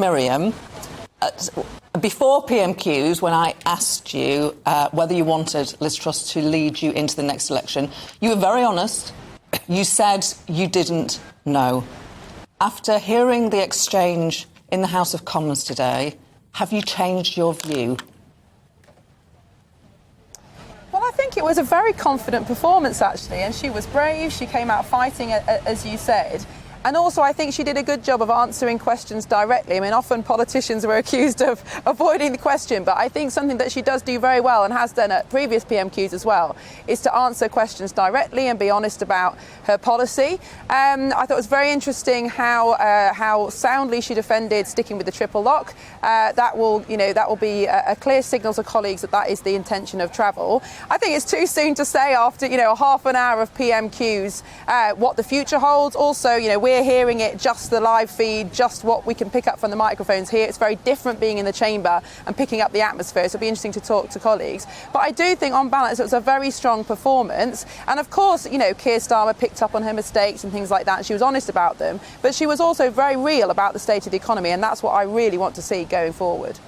Miriam, before PMQs, when I asked you whether you wanted Liz Truss to lead you into the next election, you were very honest. You said you didn't know. After hearing the exchange in the House of Commons today, have you changed your view? Well, I think it was a very confident performance, actually, and she was brave. She came out fighting, as you said. And also, I think she did a good job of answering questions directly. I mean, often politicians were accused of avoiding the question, but I think something that she does do very well, and has done at previous PMQs as well, is to answer questions directly and be honest about her policy. I thought it was very interesting how soundly she defended sticking with the triple lock. That will be a clear signal to colleagues that that is the intention of travel. I think it's too soon to say after half an hour of PMQs what the future holds. Also, we're hearing it, just the live feed, just what we can pick up from the microphones here. It's very different being in the chamber and picking up the atmosphere, so it'll be interesting to talk to colleagues. But I do think, on balance, it was a very strong performance. And of course, Keir Starmer picked up on her mistakes and things like that, and she was honest about them. But she was also very real about the state of the economy, and that's what I really want to see going forward.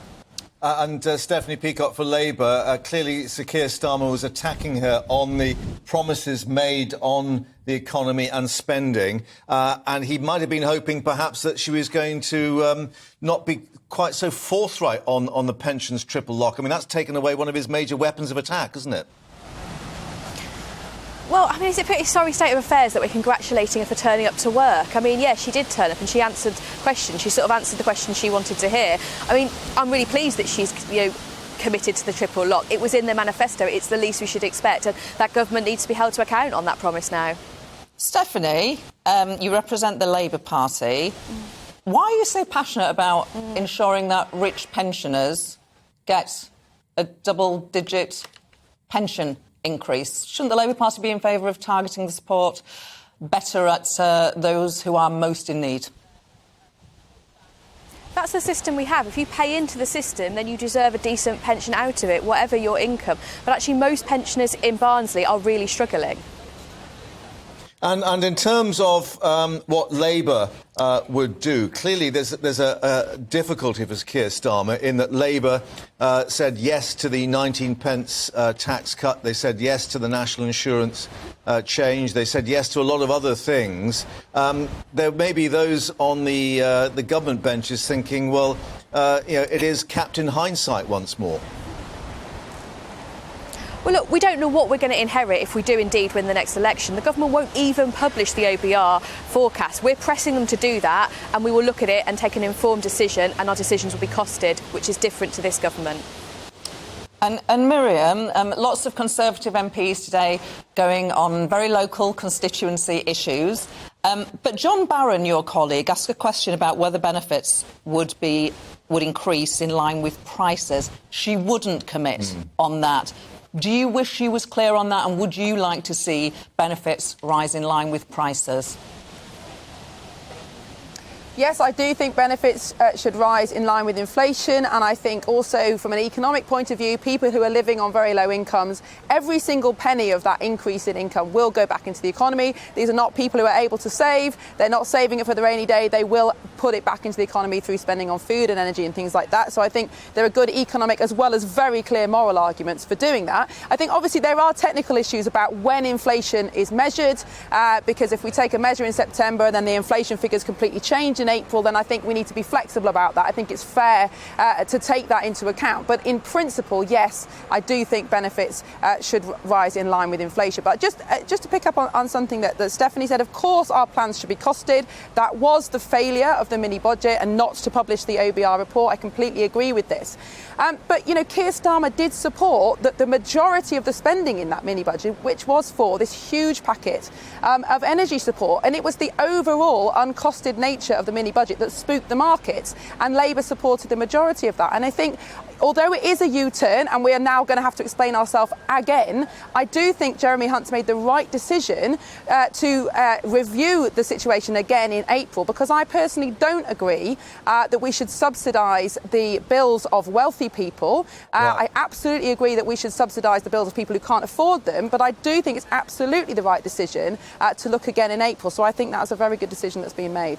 And Stephanie Peacock for Labour. Clearly, Sir Keir Starmer was attacking her on the promises made on the economy and spending. And he might have been hoping, perhaps, that she was going to not be quite so forthright on the pensions triple lock. I mean, that's taken away one of his major weapons of attack, isn't it? Well, I mean, it's a pretty sorry state of affairs that we're congratulating her for turning up to work. I mean, yeah, she did turn up and she answered questions. She sort of answered the questions she wanted to hear. I mean, I'm really pleased that she's, committed to the triple lock. It was in the manifesto. It's the least we should expect. And that government needs to be held to account on that promise now. Stephanie, you represent the Labour Party. Why are you so passionate about ensuring that rich pensioners get a double-digit pension increase? Shouldn't the Labour Party be in favour of targeting the support better at those who are most in need? That's the system we have. If you pay into the system, then you deserve a decent pension out of it, whatever your income. But actually, most pensioners in Barnsley are really struggling. And in terms of what Labour would do, clearly there's a difficulty for Keir Starmer in that Labour said yes to the 19p tax cut. They said yes to the national insurance change. They said yes to a lot of other things. There may be those on the government benches thinking, well, it is Captain Hindsight once more. Well, look, we don't know what we're going to inherit if we do indeed win the next election. The government won't even publish the OBR forecast. We're pressing them to do that, and we will look at it and take an informed decision, and our decisions will be costed, which is different to this government. And Miriam, lots of Conservative MPs today going on very local constituency issues. But John Barron, your colleague, asked a question about whether benefits would increase in line with prices. She wouldn't commit on that. Do you wish she was clear on that, and would you like to see benefits rise in line with prices? Yes, I do think benefits should rise in line with inflation, and I think also from an economic point of view, people who are living on very low incomes, every single penny of that increase in income will go back into the economy. These are not people who are able to save. They're not saving it for the rainy day. They will put it back into the economy through spending on food and energy and things like that. So I think there are good economic as well as very clear moral arguments for doing that. I think obviously there are technical issues about when inflation is measured, because if we take a measure in September and then the inflation figures completely change in April, then I think we need to be flexible about that. I think it's fair to take that into account. But in principle, yes, I do think benefits should rise in line with inflation. But just to pick up on something that Stephanie said, of course our plans should be costed. That was the failure of the mini-budget, and not to publish the OBR report. I completely agree with this. But, Keir Starmer did support that the majority of the spending in that mini-budget, which was for this huge packet of energy support. And it was the overall uncosted nature of the mini-budget that spooked the markets. And Labour supported the majority of that. And I think, although it is a U-turn and we are now going to have to explain ourselves again, I do think Jeremy Hunt's made the right decision to review the situation again in April, because I personally don't agree that we should subsidise the bills of wealthy people. I absolutely agree that we should subsidise the bills of people who can't afford them, but I do think it's absolutely the right decision to look again in April. So I think that's a very good decision that's been made.